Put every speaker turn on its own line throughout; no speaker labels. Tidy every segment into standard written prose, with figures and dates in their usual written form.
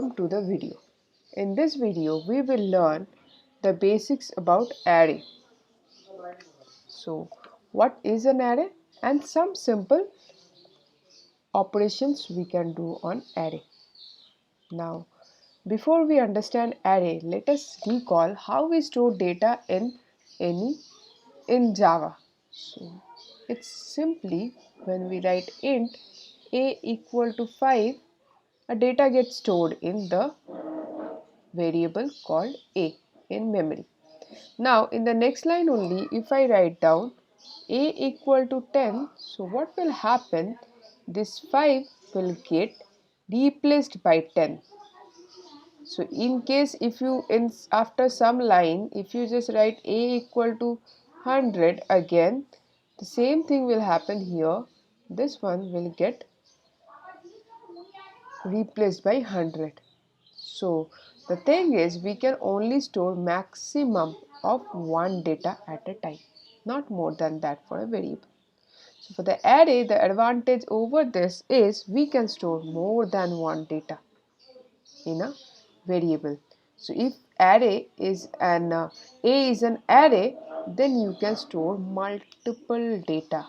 To the video. In this video, we will learn the basics about array. So, what is an array and some simple operations we can do on array. Now, before we understand array, let us recall how we store data in Java. So, it's simply when we write int a equal to 5, a data gets stored in the variable called a in memory. Now in the next line only, if I write down a equal to 10, so what will happen? This 5 will get replaced by 10. So in case if you after some line, if you just write a equal to 100 again, the same thing will happen here. This one will get replaced by 100. So the thing is, we can only store maximum of one data at a time, not more than that for a variable. So for the array, the advantage over this is we can store more than one data in a variable. So if array is a is an array, then you can store multiple data.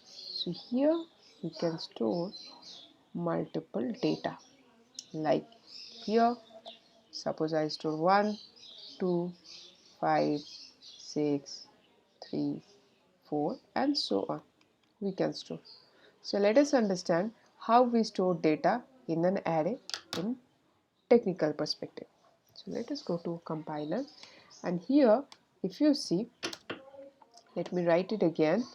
So here you can store multiple data, like here suppose I store 1, 2, 5, 6, 3, 4 and so on. We can store. So let us understand how we store data in an array in technical perspective. So let us go to compiler, and here if you see, let me write it again.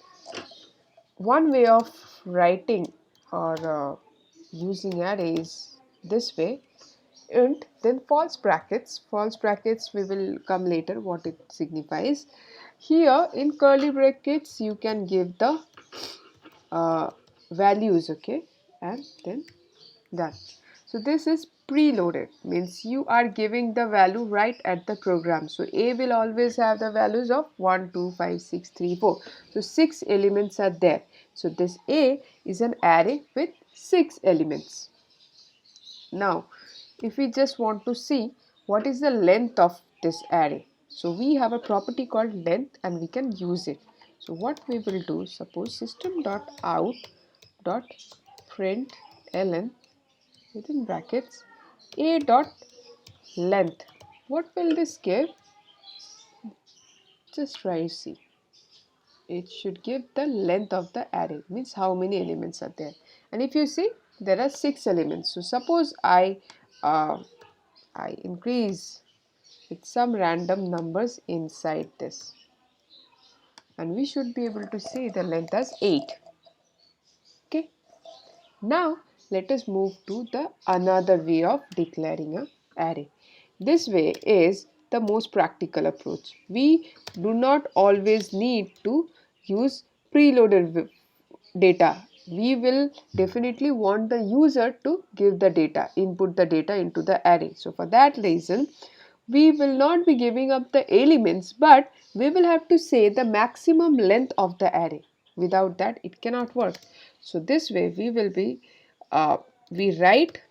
One way of writing or using arrays this way, int, then false brackets we will come later what it signifies. Here in curly brackets you can give the values, okay, and then done. So this is preloaded, means you are giving the value right at the program. So a will always have the values of 1, 2, 5, 6, 3, 4. So 6 elements are there. So this a is an array with 6 elements. Now if we just want to see what is the length of this array, so we have a property called length and we can use it. So what we will do, suppose system.out.println within brackets a dot length. What will this give? Just try to see. It should give the length of the array, means how many elements are there. And if you see, there are 6 elements. So suppose I increase with some random numbers inside this, and we should be able to see the length as 8. Okay. Now let us move to the another way of declaring an array. This way is the most practical approach. We do not always need to use preloaded data. We will definitely want the user to give the data, input the data into the array. So for that reason, we will not be giving up the elements, but we will have to say the maximum length of the array. Without that, it cannot work. So this way we will be we write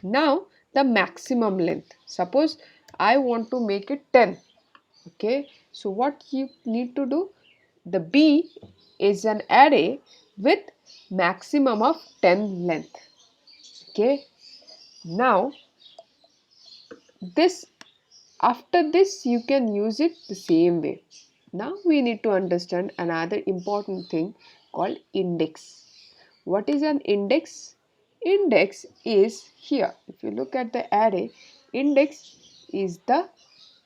now the maximum length. Suppose I want to make it 10. Okay, so what you need to do, the b is an array with maximum of 10 length. Okay, now this, after this you can use it the same way. Now we need to understand another important thing called index. What is an index? Index is here. If you look at the array, index is the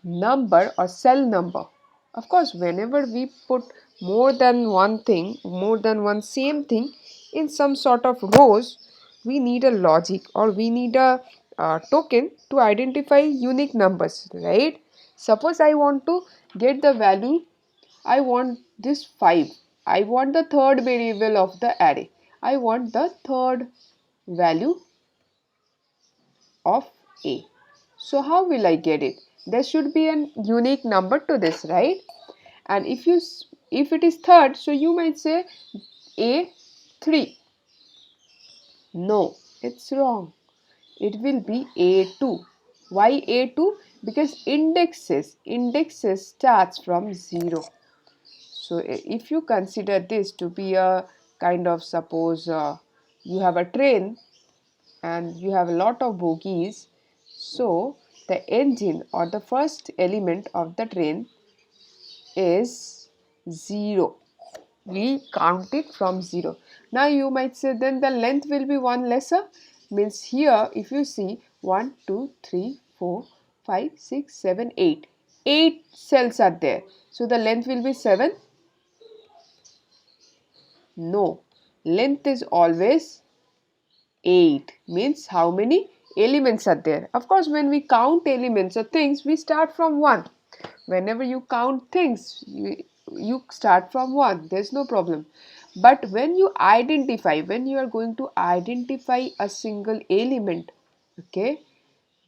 number or cell number. Of course, whenever we put more than one thing, more than one same thing in some sort of rows, we need a logic or we need a token to identify unique numbers, right? Suppose I want to get the value, I want this 5. I want the third variable of the array. I want the third value of a. So how will I get it? There should be a unique number to this, right? And if it is third, so you might say a3. No, it's wrong. it will be A2. Why A2? Because indexes starts from 0. So if you consider this to be a kind of, suppose you have a train and you have a lot of bogies, so the engine or the first element of the train is 0. We count it from 0. Now you might say then the length will be 1 lesser, means here if you see 1, 2, 3, 4, 5, 6, 7, 8. 8 cells are there. So the length will be 7. No, length is always 8, means how many elements are there. Of course, when we count elements or things, we start from 1. Whenever you count things, you start from 1, there's no problem. But when you are going to identify a single element, okay,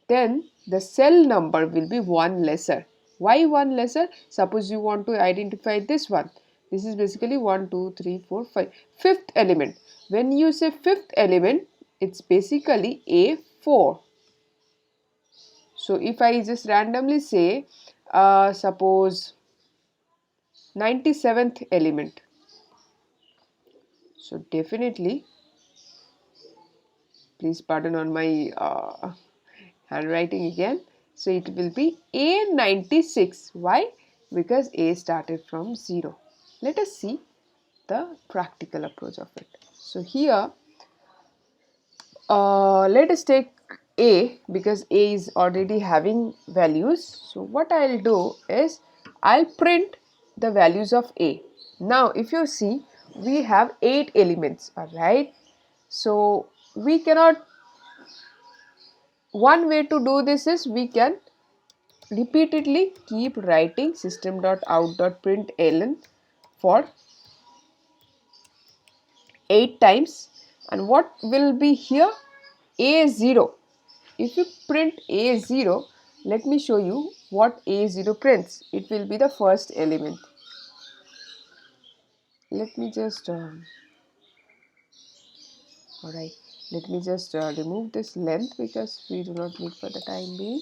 then the cell number will be 1 lesser. Why 1 lesser? Suppose you want to identify this one. This is basically 1, 2, 3, 4, 5. Fifth element. When you say fifth element, it's basically A4. So if I just randomly say, suppose 97th element. So definitely, please pardon on my handwriting again. So it will be A96. Why? Because A started from 0. Let us see the practical approach of it. So here, let us take A, because A is already having values. So what I'll do is I'll print the values of A. Now if you see, we have 8 elements, alright. So we cannot, one way to do this is we can repeatedly keep writing system.out.println for 8 times, and what will be here? A0. If you print A0, let me show you what A0 prints. It will be the first element. Let me just alright, let me just remove this length because we do not need for the time being.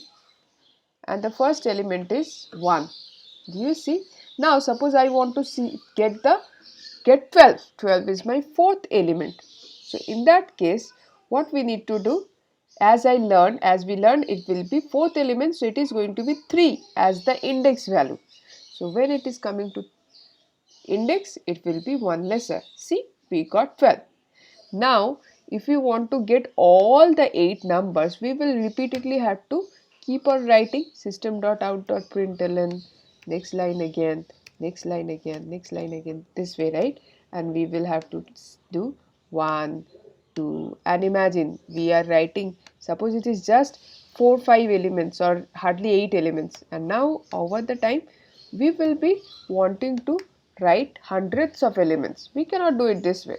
And the first element is 1. Do you see? Now suppose I want to get 12. 12 is my fourth element. So in that case, what we need to do, as we learned, it will be fourth element, so it is going to be 3 as the index value. So when it is coming to index, it will be 1 lesser. See, we got 12. Now, if we want to get all the 8 numbers, we will repeatedly have to keep on writing system.out.println, next line again, next line again, next line again, this way, right? And we will have to do 1, 2, and imagine we are writing, suppose it is just 4, 5 elements or hardly 8 elements, and now over the time we will be wanting to write hundreds of elements. We cannot do it this way.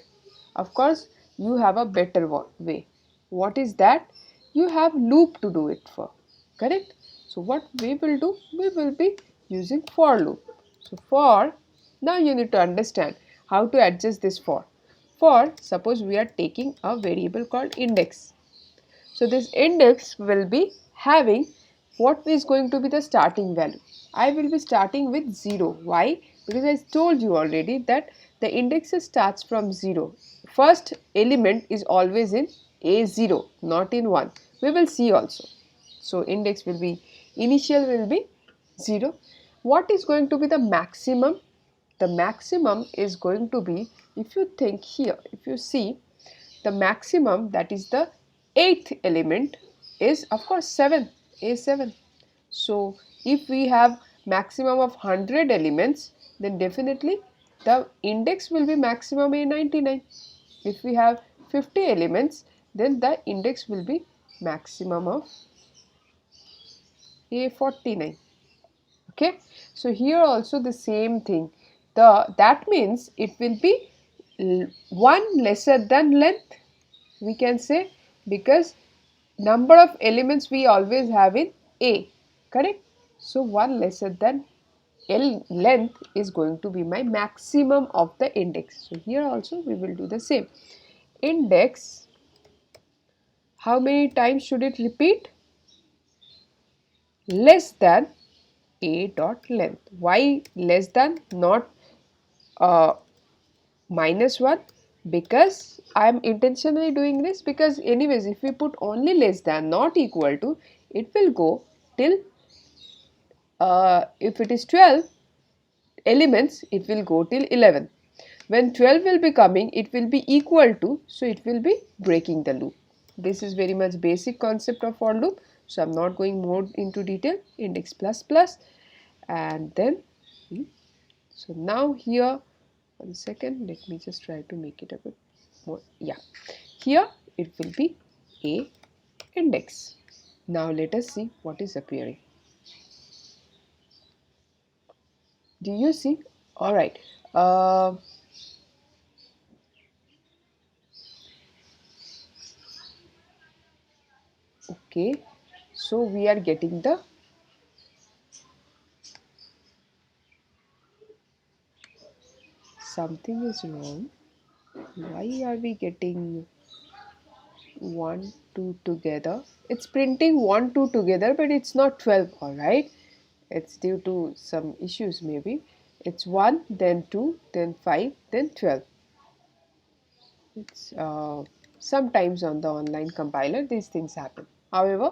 Of course, you have a better way. What is that? You have loop to do it for, correct? So what we will do? We will be using for loop. So for, now you need to understand how to adjust this for. For, suppose we are taking a variable called index. So this index will be having what is going to be the starting value. I will be starting with 0. Why? Because I told you already that the index starts from 0. First element is always in A0, not in 1. We will see also. So index will be, initial will be 0. What is going to be the maximum? The maximum is going to be, if you think here, if you see, the maximum, that is the 8th element, is of course 7, A7. So if we have maximum of 100 elements, then definitely the index will be maximum A99. If we have 50 elements, then the index will be maximum of A49. Okay, so here also the same thing. That means it will be 1 lesser than length, we can say, because number of elements we always have in A, correct? So 1 lesser than length is going to be my maximum of the index. So here also we will do the same. Index how many times should it repeat? Less than a dot length. Why less than, not minus 1? Because I am intentionally doing this, because anyways if we put only less than, not equal to, it will go till if it is 12 elements, it will go till 11. When 12 will be coming, it will be equal to, so it will be breaking the loop. This is very much basic concept of for loop, so I'm not going more into detail. Index plus plus, and then so now here, 1 second, let me just try to make it a bit more. Yeah, here it will be a index. Now let us see what is appearing. Do you see? All right. Okay, so we are getting the something is wrong. Why are we getting 1 2 together? It's printing 1 2 together, but it's not 12. All right, it's due to some issues maybe. It's 1 then 2 then 5 then 12. It's sometimes on the online compiler these things happen. However,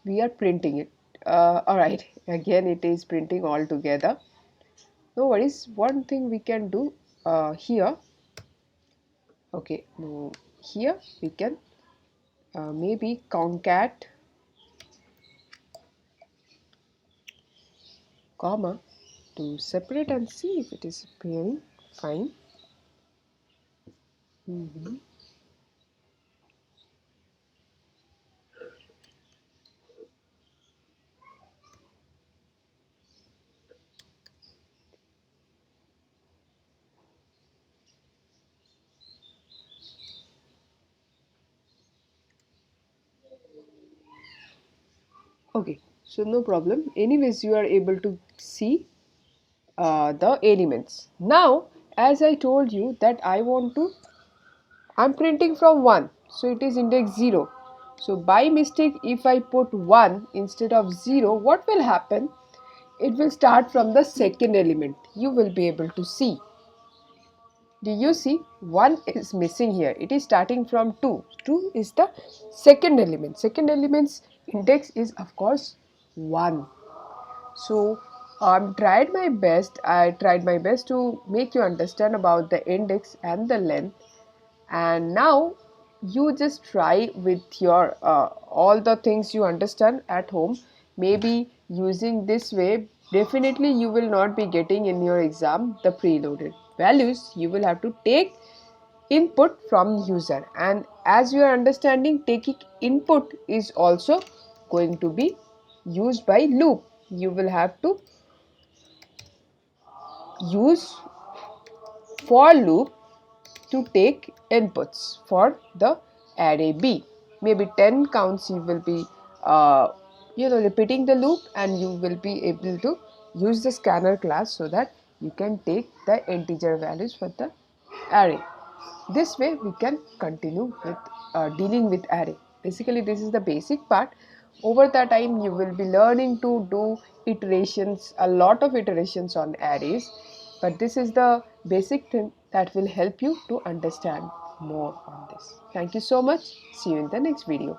we are printing it. All right, again it is printing all together. No worries. One thing we can do here. Okay, no, here we can maybe concat comma to separate and see if it is appearing fine. Okay, so no problem. Anyways, you are able to see the elements. Now, as I told you that I'm printing from 1, so it is index 0. So by mistake, if I put 1 instead of 0, what will happen? It will start from the second element. You will be able to see. Do you see? 1 is missing here. It is starting from 2. 2 is the second element. Second element's index is of course 1. So I tried my best to make you understand about the index and the length, and now you just try with your all the things you understand at home. Maybe using this way, definitely you will not be getting in your exam the preloaded values. You will have to take input from user, and as you are understanding, taking input is also going to be used by loop. You will have to use for loop to take inputs for the array B. Maybe 10 counts you will be repeating the loop, and you will be able to use the scanner class so that you can take the integer values for the array. This way we can continue with dealing with array. Basically this is the basic part. Over the time you will be learning to do iterations, a lot of iterations on arrays, but this is the basic thing that will help you to understand more on this. Thank you so much. See you in the next video.